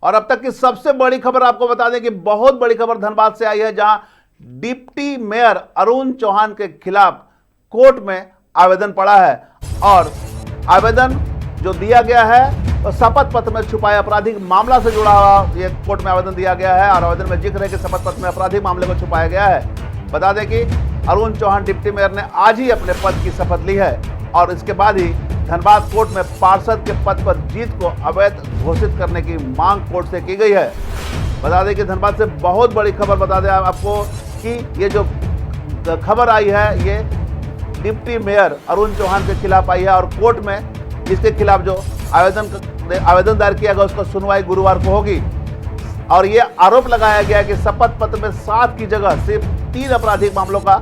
और अब तक की सबसे बड़ी खबर आपको बता दें कि बहुत बड़ी खबर धनबाद से आई है, जहां डिप्टी मेयर अरुण चौहान के खिलाफ कोर्ट में आवेदन पड़ा है। और आवेदन जो दिया गया है तो शपथ पत्र में छुपाए आपराधिक मामला से जुड़ा हुआ ये कोर्ट में आवेदन दिया गया है। और आवेदन में जिक्र है कि शपथ पत्र में आपराधिक मामले को छुपाया गया है। बता दें कि अरुण चौहान डिप्टी मेयर ने आज ही अपने पद की शपथ ली है और इसके बाद ही धनबाद कोर्ट में पार्षद के पद पर जीत को अवैध घोषित करने की मांग कोर्ट से की गई है। बता दें कि धनबाद से बहुत बड़ी खबर बता दें आपको कि ये जो खबर आई है ये डिप्टी मेयर अरुण चौहान के खिलाफ आई है और कोर्ट में इसके खिलाफ जो आवेदन दायर किया गया उसका सुनवाई गुरुवार को होगी। और ये आरोप लगाया गया है कि शपथ पत्र में 7 की जगह सिर्फ 3 आपराधिक मामलों का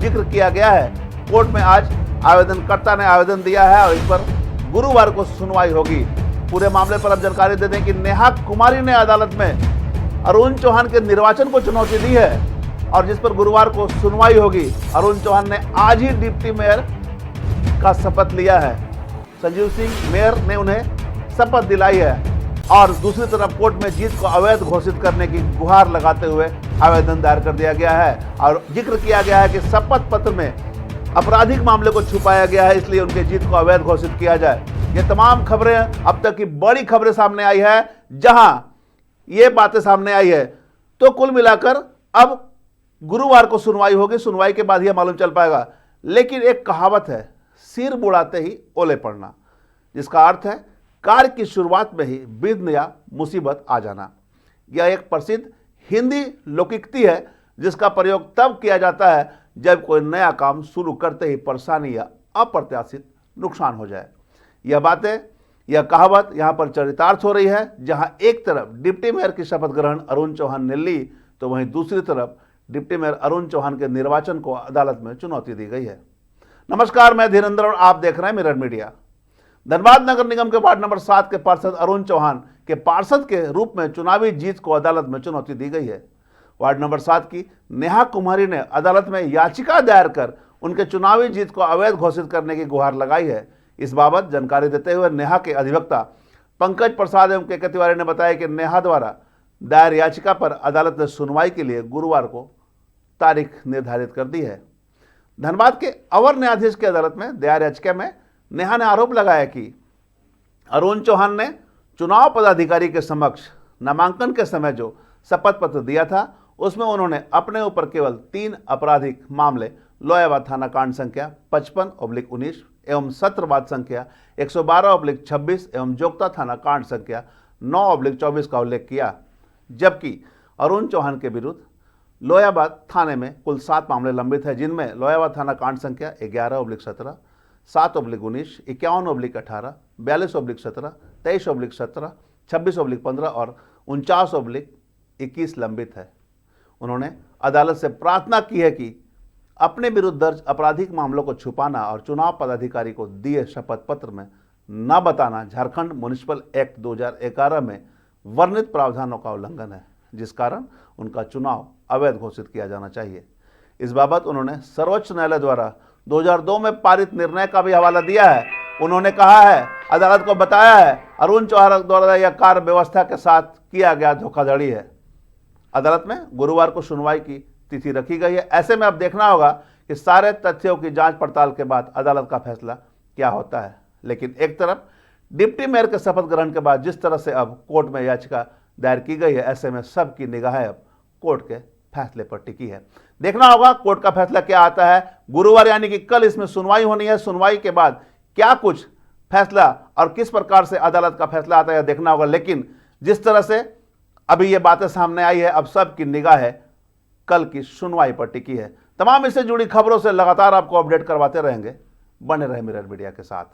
जिक्र किया गया है। कोर्ट में आज आवेदनकर्ता ने आवेदन दिया है और इस पर गुरुवार को सुनवाई होगी। पूरे मामले पर अब जानकारी दे दें कि नेहा कुमारी ने अदालत में अरुण चौहान के निर्वाचन को चुनौती दी है और जिस पर गुरुवार को सुनवाई होगी। अरुण चौहान ने आज ही डिप्टी मेयर का शपथ लिया है। संजीव सिंह मेयर ने उन्हें शपथ दिलाई है और दूसरी तरफ कोर्ट में जीत को अवैध घोषित करने की गुहार लगाते हुए आवेदन दायर कर दिया गया है और जिक्र किया गया है कि शपथ पत्र में आपराधिक मामले को छुपाया गया है, इसलिए उनके जीत को अवैध घोषित किया जाए। ये तमाम खबरें अब तक की बड़ी खबरें सामने आई है, जहां ये बातें सामने आई है। तो कुल मिलाकर अब गुरुवार को सुनवाई होगी, सुनवाई के बाद ही मालूम चल पाएगा। लेकिन एक कहावत है, सिर बुढ़ाते ही ओले पड़ना, जिसका अर्थ है कार्य की शुरुआत में ही विघ्न या मुसीबत आ जाना। यह एक प्रसिद्ध हिंदी लोकोक्ति है जिसका प्रयोग तब किया जाता है जब कोई नया काम शुरू करते ही परेशानी या अप्रत्याशित नुकसान हो जाए। यह कहावत यहाँ पर चरितार्थ हो रही है, जहाँ एक तरफ डिप्टी मेयर की शपथ ग्रहण अरुण चौहान ने ली तो वहीं दूसरी तरफ डिप्टी मेयर अरुण चौहान के निर्वाचन को अदालत में चुनौती दी गई है। नमस्कार, मैं धीरेन्द्र और आप देख रहे हैं मिरर मीडिया। धनबाद नगर निगम के वार्ड नंबर 7 के पार्षद अरुण चौहान के पार्षद के रूप में चुनावी जीत को अदालत में चुनौती दी गई है। वार्ड नंबर 7 की नेहा कुमारी ने अदालत में याचिका दायर कर उनके चुनावी जीत को अवैध घोषित करने की गुहार लगाई है। इस बाबत जानकारी देते हुए नेहा के अधिवक्ता पंकज प्रसाद एवं के तिवारी ने बताया कि नेहा द्वारा दायर याचिका पर अदालत ने सुनवाई के लिए गुरुवार को तारीख निर्धारित कर दी है। धनबाद के अवर न्यायाधीश की अदालत में दायर याचिका में नेहा ने आरोप लगाया कि अरुण चौहान ने चुनाव पदाधिकारी के समक्ष नामांकन के समय जो शपथ पत्र दिया था उसमें उन्होंने अपने ऊपर केवल 3 आपराधिक मामले लोयाबाद थाना कांड संख्या 55/19 एवं सत्रवाद संख्या 112/26 एवं जोगता थाना कांड संख्या 9/24 का उल्लेख किया, जबकि अरुण चौहान के विरुद्ध लोयाबाद थाने में कुल 7 मामले लंबित है, जिनमें लोयाबाद थाना कांड संख्या 11/17, 7/19, 51/18, 42/17, 23/17, 26/15 और 49/21 लंबित है। उन्होंने अदालत से प्रार्थना की है कि अपने विरुद्ध दर्ज आपराधिक मामलों को छुपाना और चुनाव पदाधिकारी को दिए शपथ पत्र में न बताना झारखंड म्युनिसिपल एक्ट 2011 में वर्णित प्रावधानों का उल्लंघन है, जिस कारण उनका चुनाव अवैध घोषित किया जाना चाहिए। इस बाबत उन्होंने सर्वोच्च न्यायालय द्वारा 2002 में पारित निर्णय का भी हवाला दिया है। उन्होंने कहा है, अदालत को बताया है, अरुण चौहान द्वारा यह कार्य व्यवस्था के साथ किया गया धोखाधड़ी है। अदालत में गुरुवार को सुनवाई की तिथि रखी गई है। ऐसे में अब देखना होगा कि सारे तथ्यों की जांच पड़ताल के बाद अदालत का फैसला क्या होता है। लेकिन एक तरफ डिप्टी मेयर के शपथ ग्रहण के बाद जिस तरह से अब कोर्ट में याचिका दायर की गई है, ऐसे में सबकी निगाहें अब कोर्ट के फैसले पर टिकी है। देखना होगा कोर्ट का फैसला क्या आता है। गुरुवार यानी कि कल इसमें सुनवाई होनी है। सुनवाई के बाद क्या कुछ फैसला और किस प्रकार से अदालत का फैसला आता है देखना होगा। लेकिन जिस तरह से अभी ये बातें सामने आई है, अब सबकी निगाह कल की सुनवाई पर टिकी है। तमाम इससे जुड़ी खबरों से लगातार आपको अपडेट करवाते रहेंगे। बने रहे मिरर मीडिया के साथ।